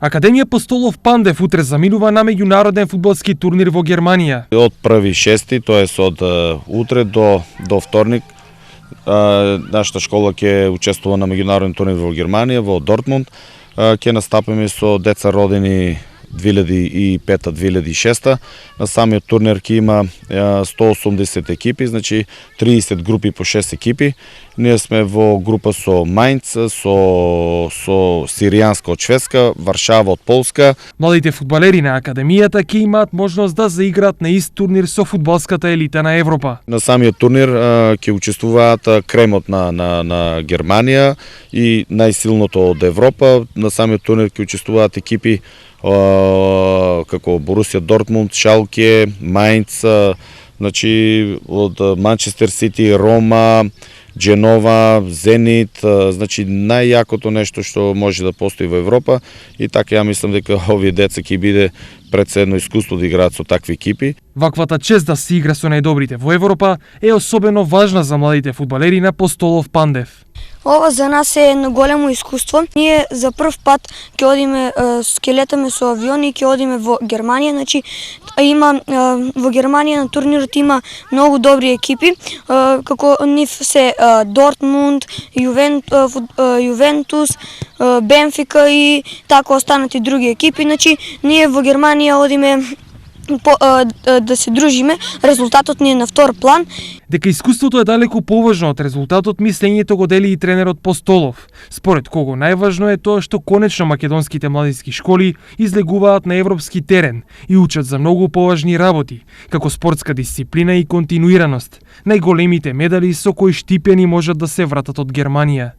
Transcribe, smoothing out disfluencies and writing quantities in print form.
Академија Постолов Пандев утре заминува на меѓународен фудбалски турнир во Германија. Од 1.6, тоест од утре до вторник, нашата школа ќе учествува на меѓународен турнир во Германија, во Дортмунд. Ќе настапиме со деца родени 2005-2006. На самиот турнир ќе има 180 екипи, значи 30 групи по 6 екипи. Ние сме во група со Мајнц, со Сиријанска од Шведска, Варшава од Полска. Младите фудбалери на академијата ќе имаат можност да заиграат на ист турнир со фудбалската елита на Европа. На самиот турнир ќе учествуваат кремот на Германија и најсилното од Европа. На самиот турнир ќе учествуваат екипи како Борусија Дортмунд, Шалке, Мајнц, значи од Манчестер Сити, Рома, Дженова, Зенит, значи најјакото нешто што може да постои во Европа, и така ја мислам дека овие деца ќе биде пред се едно искуство да играат со такви екипи. Ваквата чест да се игра со најдобрите во Европа е особено важна за младите фудбалери на Постолов Пандев. Ова за нас е едно големо искуство. Ние за прв пат ќе одиме, ќе летаме со авиони и ќе одиме во Германија. Значи има во Германија на турнирот има многу добри екипи, како нив се Дортмунд, Јувентус, Бенфика и така останати други екипи. Значи ние во Германија одиме да се дружиме, резултатот ни е на втор план. Дека искуството е далеку поважно од резултатот, мислењето го дели и тренерот Постолов, според кого најважно е тоа што конечно македонските младински школи излегуваат на европски терен и учат за многу поважни работи, како спортска дисциплина и континуираност, најголемите медали со кои штипени можат да се вратат од Германија.